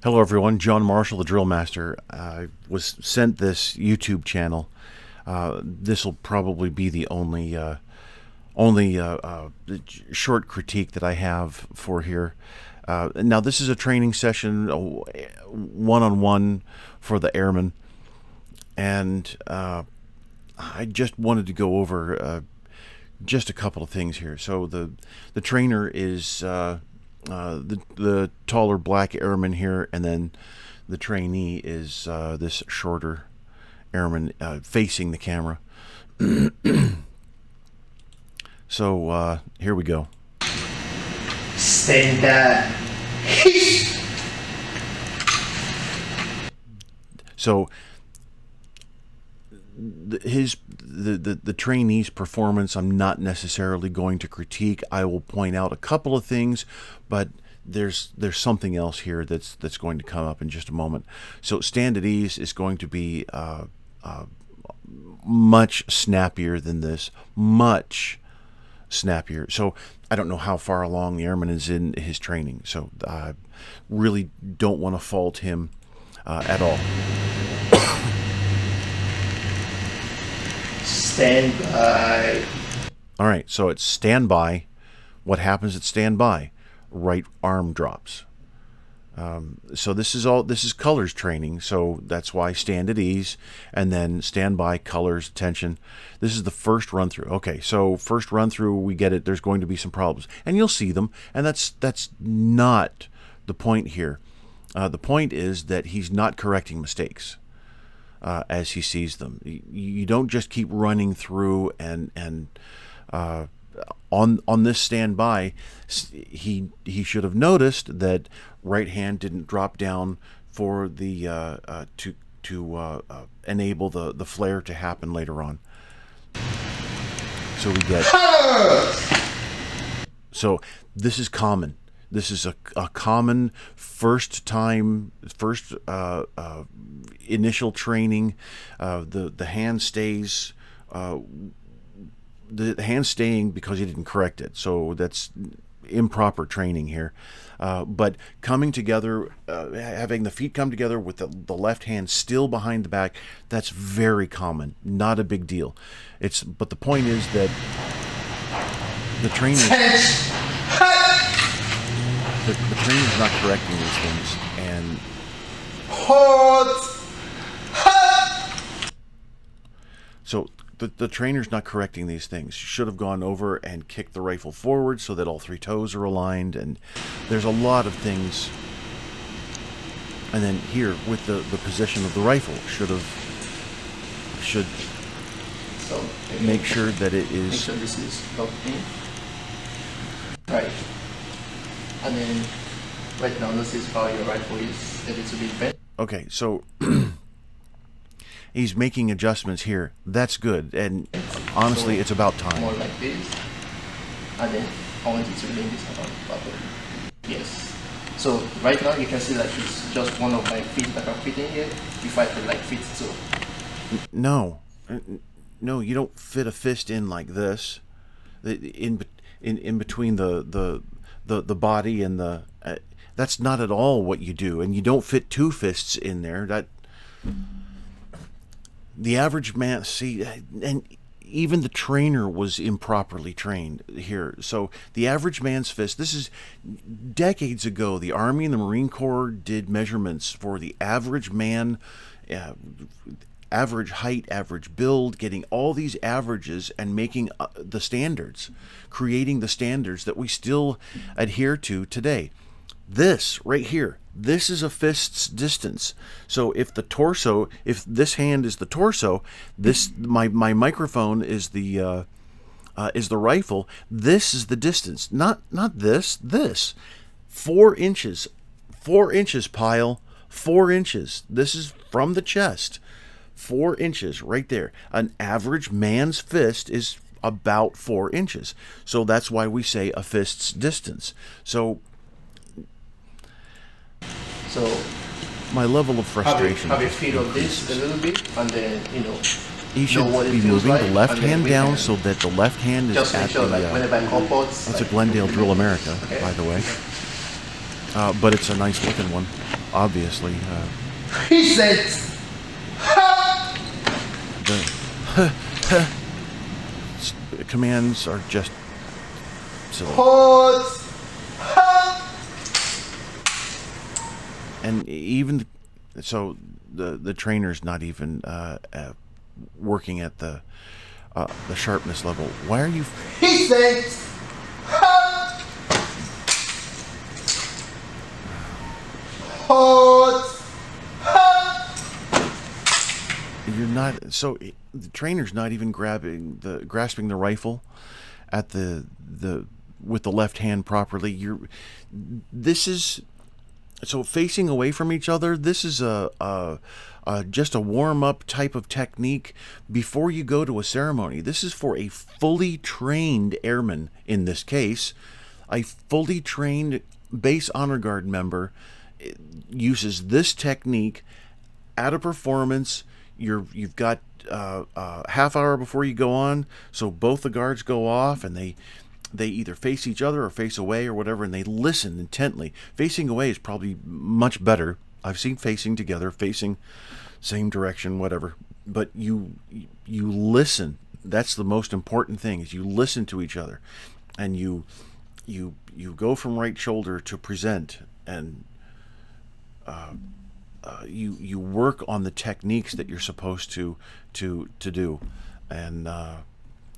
Hello everyone, John Marshall, the DrillMaster. I was sent this YouTube channel. This will probably be the only short critique that I have for here. Now this is a training session, one-on-one for the airmen, and I just wanted to go over just a couple of things here. So the trainer is the taller black airman here, and then the trainee is this shorter airman facing the camera. So here we go. Stand up. So the trainee's performance I'm not necessarily going to critique. I will point out a couple of things, but there's something else here that's going to come up in just a moment. So stand at ease is going to be much snappier than this, much snappier. So I don't know how far along the airman is in his training, so I really don't want to fault him at all. Stand by. All right, so it's standby. What happens at standby? Right arm drops. So this is colors training. So that's why stand at ease, and then standby, colors, tension. This is the first run through. Okay, so first run through, we get it. There's going to be some problems, and you'll see them. And that's not the point here. The point is that he's not correcting mistakes as he sees them. You don't just keep running through and on this standby, he should have noticed that right hand didn't drop down for the to enable the flare to happen later on. So we get. So this is common. This is a common first initial training. The hand stays. The hand staying because you didn't correct it. So that's improper training here. But coming together, having the feet come together with the left hand still behind the back, that's very common. Not a big deal. But the point is that the trainer the trainer's not correcting these things, and so the trainer's not correcting these things. Should have gone over and kicked the rifle forward so that all three toes are aligned, and there's a lot of things. And then here with the position of the rifle, should So make sure that it is. Make sure this is locked in. Right. And then right now this is how your rifle is a little bit bent. Okay, so he's making adjustments here. That's good, and honestly, So it's about time. More like this. And then I want you to lean this around properly. Yes. So right now you can see that it's just one of my feet that are fitting here. If I could like fit two. No, you don't fit a fist in like this. In between the body and the. That's not at all what you do, and you don't fit two fists in there. That. The average man, see, and even the trainer was improperly trained here. So the average man's fist, this is decades ago, the Army and the Marine Corps did measurements for the average man, average height, average build, getting all these averages and making the standards, creating the standards that we still adhere to today. This right here, this is a fist's distance. So if this hand is the torso, my microphone is the rifle. This is the distance, not this. 4 inches, 4 inches, pile, 4 inches. This is from the chest, 4 inches right there. An average man's fist is about 4 inches. So that's why we say a fist's distance. So my level of frustration. Have a feel of this a little bit, and then he should be moving the left hand down so that the left hand is just at sure, the. like, whenever I'm upwards, That's a Glendale Drill America, by the way. but it's a nice looking one, obviously. He said, The commands are just silly. pause. And even so, the trainer's not even working at the sharpness level. Why are you? He said, pause. You're not. So the trainer's not even grasping the rifle at the with the left hand properly. This is. So facing away from each other, this is just a warm-up type of technique before you go to a ceremony. This is for a fully trained airman, in this case. A fully trained base honor guard member uses this technique at a performance. You've got half hour before you go on, so both the guards go off and they either face each other or face away or whatever, and they listen intently. Facing away is probably much better. I've seen facing together, facing same direction, whatever. But you listen. That's the most important thing, is you listen to each other. And you go from right shoulder to present, and you work on the techniques that you're supposed to do, and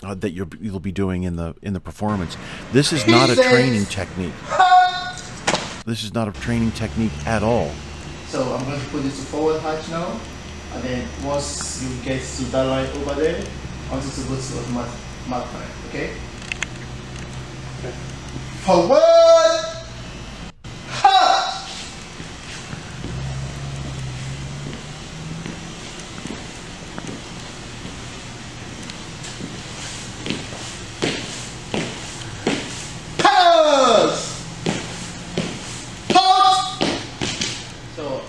that you'll be doing in the performance. This is not a training technique. This is not a training technique at all. So I'm going to put this to forward hatch now, and then once you get to that line over there, I want you to go to automatic mark time. Okay? Forward hatch.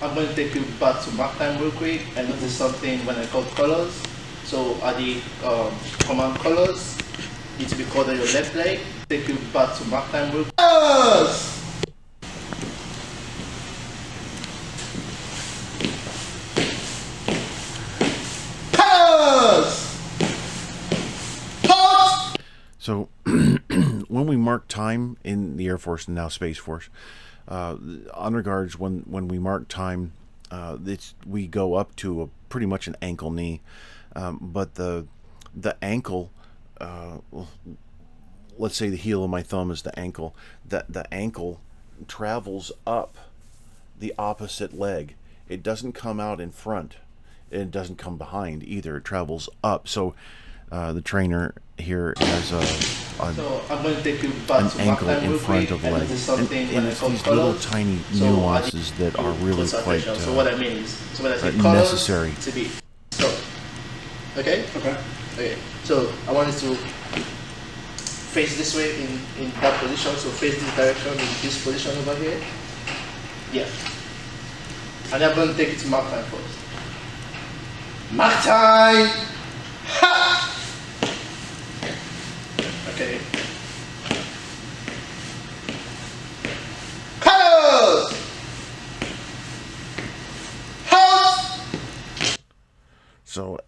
I'm going to take you back to mark time real quick and notice something when I call colors. So at the command colors, need to be called on your left leg. Take you back to mark time real quick. Colors! Colors! Colors! So when we mark time in the Air Force and now Space Force, honor guards, when we mark time, we go up to pretty much an ankle knee, but the ankle, let's say the heel of my thumb is the ankle. The ankle travels up the opposite leg. It doesn't come out in front. It doesn't come behind either. It travels up. So the trainer here has so I'm going to take you back an to ankle in front of and leg. And it's these little tiny nuances that are really quite so what I mean is, so when I say colors, necessary. To be stop. Okay? Okay. So I want you to face this way in that position. So face this direction in this position over here. Yeah. And I'm going to take it to mark time first. Mark time! Ha! Okay. Colors! Halt! So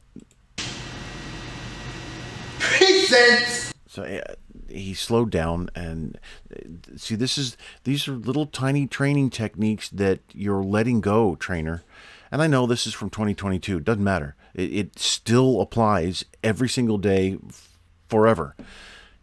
Present! So he slowed down, and see, these are little tiny training techniques that you're letting go, trainer. And I know this is from 2022. It doesn't matter. It still applies every single day, forever.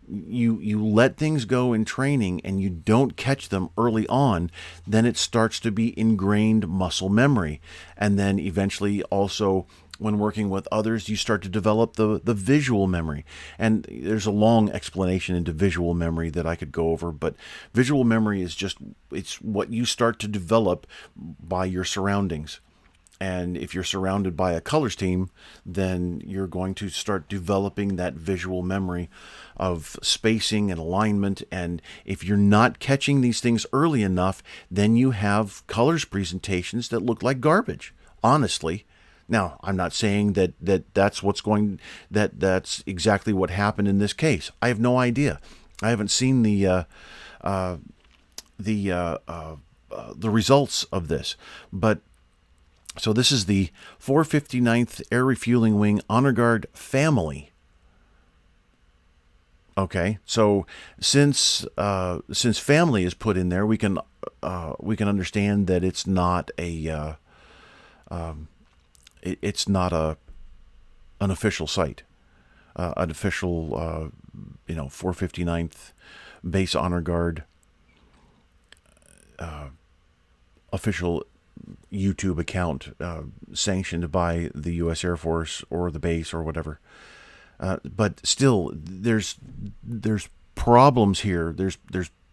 You let things go in training and you don't catch them early on, then it starts to be ingrained muscle memory. And then eventually also, when working with others, you start to develop the visual memory. And there's a long explanation into visual memory that I could go over, but visual memory is it's what you start to develop by your surroundings. And if you're surrounded by a colors team, then you're going to start developing that visual memory of spacing and alignment. And if you're not catching these things early enough, then you have colors presentations that look like garbage, honestly. Now, I'm not saying that's that's exactly what happened in this case. I have no idea. I haven't seen the the results of this. But so this is the 459th Air Refueling Wing Honor Guard family. Okay, so since family is put in there, we can understand that it's not a it's not an official site, an official 459th Base Honor Guard official YouTube account sanctioned by the U.S. Air Force or the base or whatever. But still, there's problems here. There's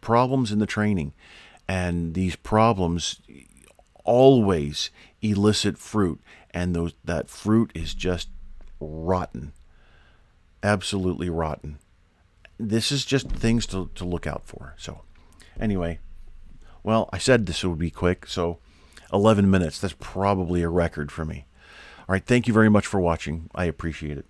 problems in the training, and these problems always elicit fruit, and that fruit is just rotten, absolutely rotten. This is just things to look out for. So, anyway, well, I said this would be quick, so 11 minutes. That's probably a record for me. All right, thank you very much for watching. I appreciate it.